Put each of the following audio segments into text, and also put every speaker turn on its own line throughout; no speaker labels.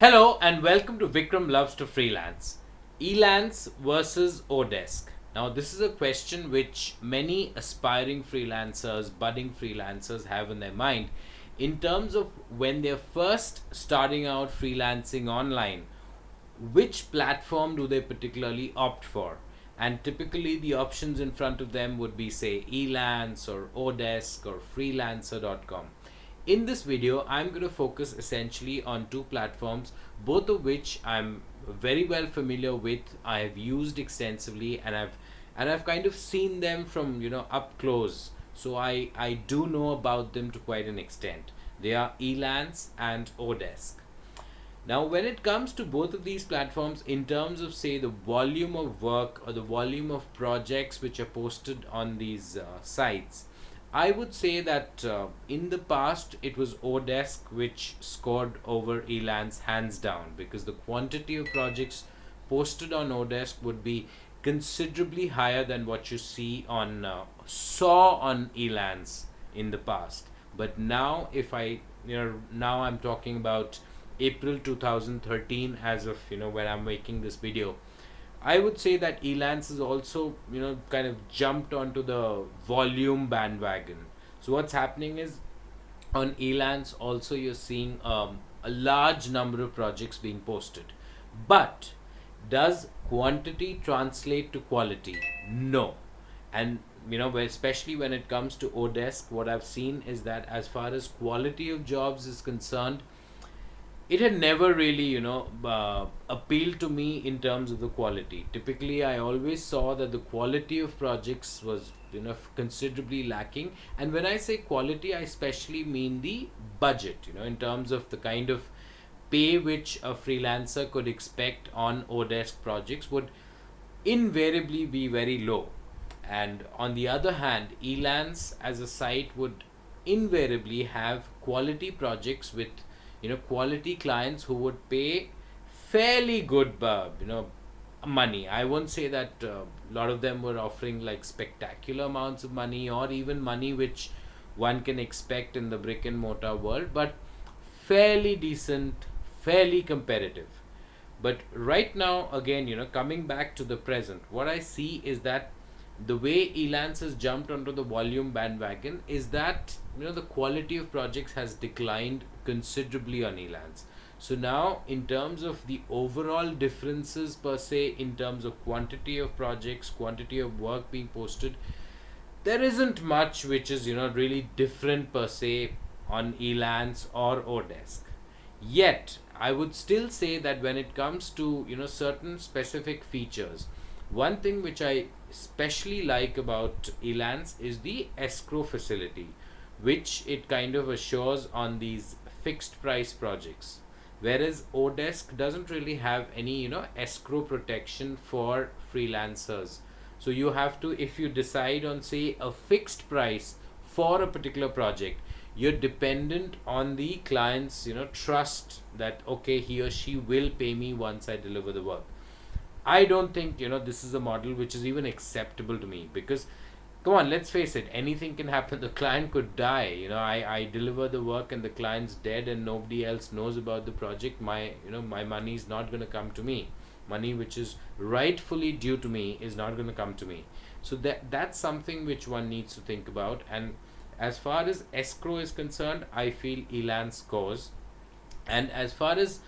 Hello and welcome to Vikram Loves to Freelance. Elance versus oDesk. Now, this is a question which many aspiring freelancers, budding freelancers have in their mind in terms of when they're first starting out freelancing online, which platform do they particularly opt for? And typically, the options in front of them would be, say, Elance or oDesk or freelancer.com. In this video, I'm going to focus essentially on two platforms, both of which I'm very well familiar with. I have used extensively, and I've kind of seen them from up close. So I do know about them to quite an extent. They are Elance and oDesk. Now, when it comes to both of these platforms, in terms of, say, the volume of work or the volume of projects which are posted on these sites, I would say that in the past it was oDesk which scored over Elance hands down, because the quantity of projects posted on oDesk would be considerably higher than what you saw on Elance in the past. But now, if now I'm talking about April 2013, as of when I'm making this video, I would say that Elance is also kind of jumped onto the volume bandwagon. So what's happening is, on Elance also you're seeing a large number of projects being posted, but does quantity translate to quality? No. And especially when it comes to oDesk, what I've seen is that as far as quality of jobs is concerned, it had never really appealed to me in terms of the quality. Typically, I always saw that the quality of projects was considerably lacking. And when I say quality, I especially mean the budget, in terms of the kind of pay which a freelancer could expect on oDesk projects would invariably be very low. And on the other hand, Elance as a site would invariably have quality projects with quality clients who would pay fairly good money. I won't say that a lot of them were offering like spectacular amounts of money, or even money which one can expect in the brick and mortar world, but fairly decent, fairly competitive. But right now, again, coming back to the present, what I see is that the way Elance has jumped onto the volume bandwagon is that the quality of projects has declined considerably on Elance. So now, in terms of the overall differences per se, in terms of quantity of projects, quantity of work being posted, there isn't much which is really different per se on Elance or oDesk. Yet I would still say that when it comes to certain specific features, one thing which I especially like about Elance is the escrow facility, which it kind of assures on these fixed price projects, whereas oDesk doesn't really have any escrow protection for freelancers. So you have to, if you decide on, say, a fixed price for a particular project, you're dependent on the client's trust that okay, he or she will pay me once I deliver the work. I don't think this is a model which is even acceptable to me, because come on, let's face it, anything can happen. The client could die. I deliver the work and the client's dead and nobody else knows about the project. My money is not going to come to me. Money which is rightfully due to me is not going to come to me. So that's something which one needs to think about. And as far as escrow is concerned, I feel Elance scores. And as far as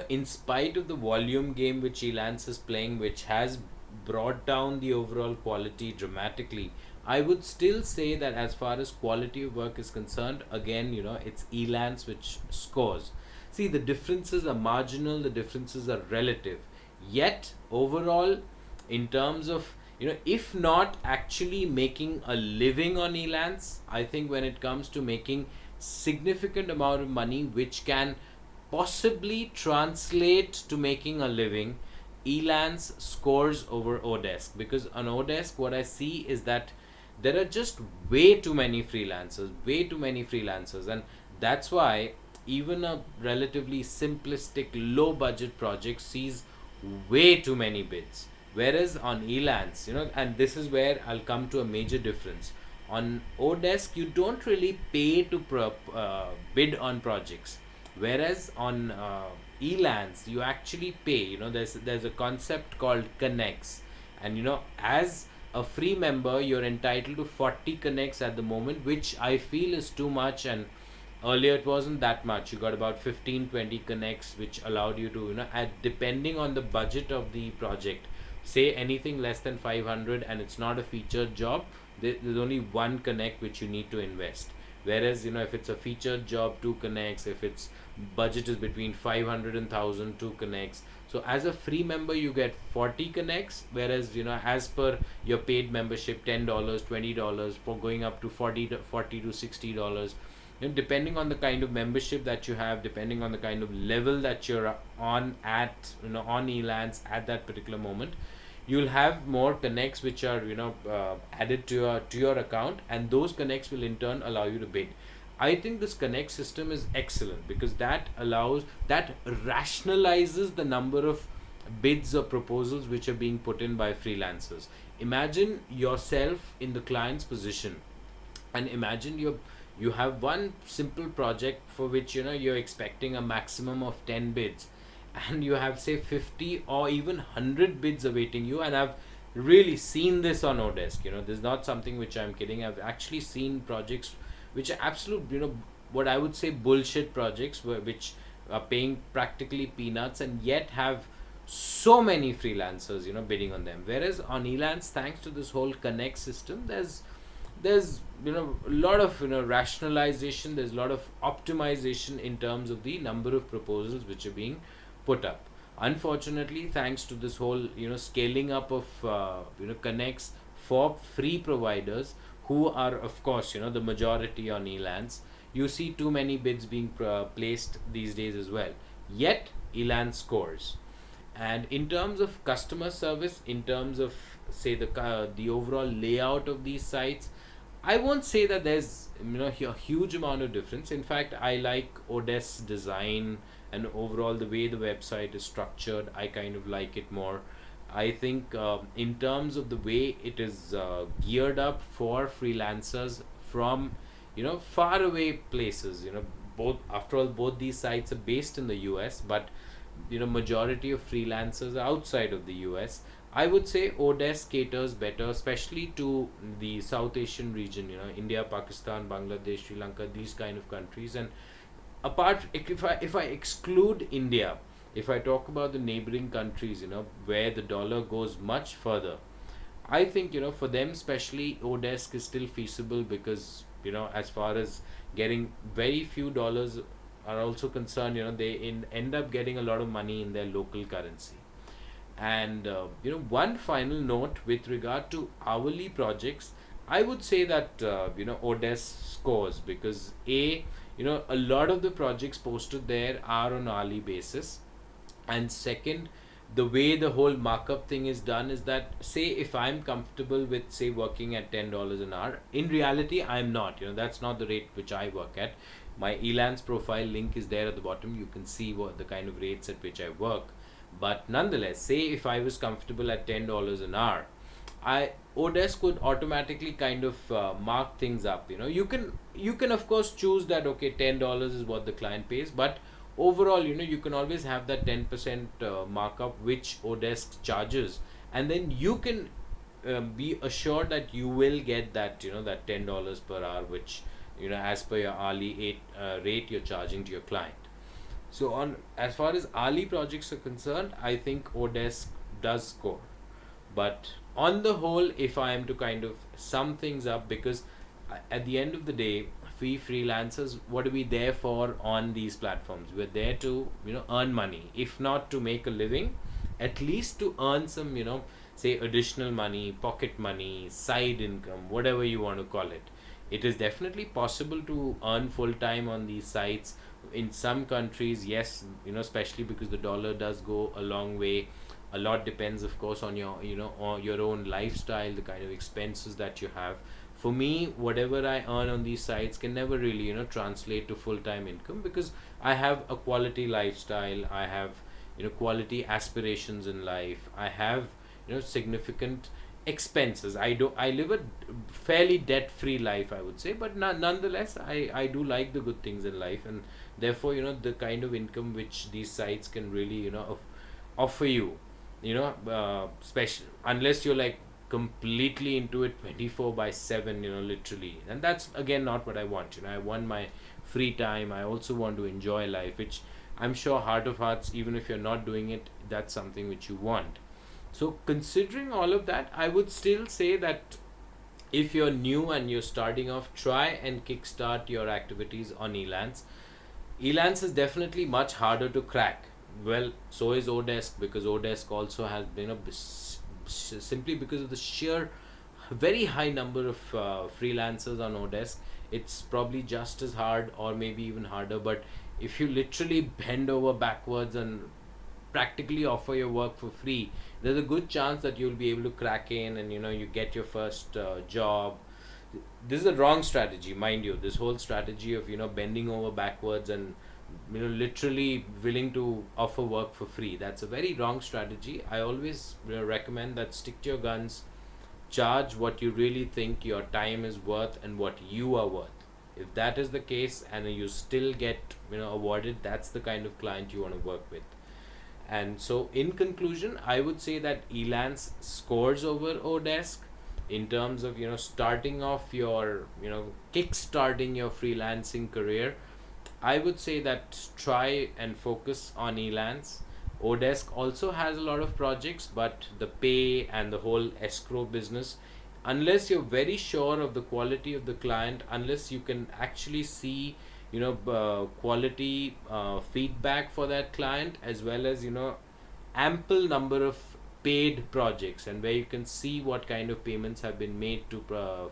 in spite of the volume game which Elance is playing, which has brought down the overall quality dramatically, I would still say that as far as quality of work is concerned, again, it's Elance which scores. See, the differences are marginal, the differences are relative. Yet, overall, in terms of, if not actually making a living on Elance, I think when it comes to making significant amount of money which can possibly translate to making a living, Elance scores over oDesk. Because on oDesk, what I see is that there are just way too many freelancers, and that's why even a relatively simplistic low budget project sees way too many bids. Whereas on Elance, and this is where I'll come to a major difference. On oDesk, you don't really pay to bid on projects, whereas on Elance, you actually pay. There's a concept called connects, and as a free member, you're entitled to 40 connects at the moment, which I feel is too much. And earlier it wasn't that much. You got about 15-20 connects, which allowed you to, depending on the budget of the project, say anything less than 500 and it's not a featured job, there's only one connect which you need to invest. Whereas if it's a featured job, two connects. If its budget is between 500 and 1000, two connects. So as a free member you get 40 connects, whereas as per your paid membership, $10, $20, for going up to 40 to $60. Depending on the kind of membership that you have, depending on the kind of level that you're on at on Elance at that particular moment, you'll have more connects which are added to your account, and those connects will in turn allow you to bid. I think this connect system is excellent because that rationalizes the number of bids or proposals which are being put in by freelancers. Imagine yourself in the client's position, and imagine you have one simple project for which you're expecting a maximum of 10 bids, and you have say 50 or even 100 bids awaiting you. And I've really seen this on oDesk. This is not something which I'm kidding. I've actually seen projects which are absolute, what I would say bullshit projects, which are paying practically peanuts and yet have so many freelancers bidding on them. Whereas on Elance, thanks to this whole connect system, there's a lot of rationalization, there's a lot of optimization in terms of the number of proposals which are being put up. Unfortunately, thanks to this whole scaling up of connects for free providers, who are of course the majority on Elance, you see too many bids being placed these days as well. Yet Elance scores. And in terms of customer service, in terms of say the overall layout of these sites, I won't say that there's a huge amount of difference. In fact, I like oDesk's design and overall the way the website is structured. I kind of like it more. I think in terms of the way it is geared up for freelancers from far away places. Both, after all, both these sites are based in the US, but majority of freelancers are outside of the US. I would say oDesk caters better, especially to the South Asian region, India, Pakistan, Bangladesh, Sri Lanka, these kind of countries. And apart, if I exclude India, if I talk about the neighboring countries, where the dollar goes much further, I think for them especially, oDesk is still feasible because as far as getting very few dollars are also concerned, they end up getting a lot of money in their local currency. And one final note with regard to hourly projects, I would say that oDesk scores because a lot of the projects posted there are on hourly basis, and second, the way the whole markup thing is done is that, say if I'm comfortable with say working at $10 an hour, in reality I'm not. That's not the rate which I work at. My Elance profile link is there at the bottom. You can see what the kind of rates at which I work. But nonetheless, say if I was comfortable at $10 an hour, oDesk could automatically kind of mark things up. You can of course choose that okay, $10 is what the client pays, but overall you can always have that 10% markup which oDesk charges, and then you can be assured that you will get that that $10 per hour, which as per your hourly rate you're charging to your client. So on as far as hourly projects are concerned, I think oDesk does score. But on the whole, if I am to kind of sum things up, because at the end of the day, we freelancers, what are we there for on these platforms? We're there to earn money, if not to make a living, at least to earn some say additional money, pocket money, side income, whatever you want to call it. It is definitely possible to earn full time on these sites. In some countries, yes, especially because the dollar does go a long way. A lot depends of course on your on your own lifestyle, the kind of expenses that you have. For me, whatever I earn on these sites can never really translate to full time income, because I have a quality lifestyle, I have quality aspirations in life, I have significant expenses. I live a fairly debt free life, I would say, but nonetheless I do like the good things in life, and Therefore, the kind of income which these sites can really, offer you, special, unless you're like completely into it 24 by 7, literally. And that's again not what I want. I want my free time. I also want to enjoy life, which I'm sure heart of hearts, even if you're not doing it, that's something which you want. So considering all of that, I would still say that if you're new and you're starting off, try and kickstart your activities on Elance. Elance is definitely much harder to crack. Well, so is oDesk, because oDesk also has been simply because of the sheer very high number of freelancers on oDesk. It's probably just as hard or maybe even harder. But if you literally bend over backwards and practically offer your work for free, there's a good chance that you'll be able to crack in and you get your first job. This is a wrong strategy, mind you. This whole strategy of bending over backwards and literally willing to offer work for free, that's a very wrong strategy. I always recommend that stick to your guns, charge what you really think your time is worth and what you are worth. If that is the case and you still get awarded, that's the kind of client you want to work with. And so, in conclusion, I would say that Elance scores over oDesk in terms of starting off your kick-starting your freelancing career. I would say that try and focus on Elance. oDesk also has a lot of projects, but the pay and the whole escrow business, unless you're very sure of the quality of the client, unless you can actually see quality feedback for that client, as well as ample number of paid projects, and where you can see what kind of payments have been made to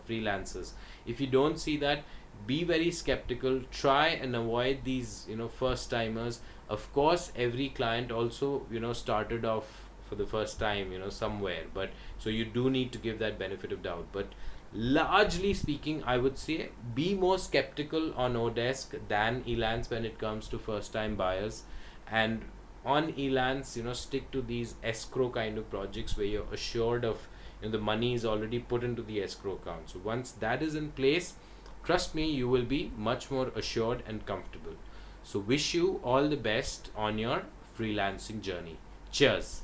freelancers. If you don't see that, be very skeptical. Try and avoid these first timers. Of course, every client also started off for the first time somewhere, but so you do need to give that benefit of doubt. But largely speaking, I would say be more skeptical on oDesk than Elance when it comes to first time buyers. And on Elance, stick to these escrow kind of projects where you're assured of the money is already put into the escrow account. So once that is in place, trust me, you will be much more assured and comfortable. So wish you all the best on your freelancing journey. Cheers.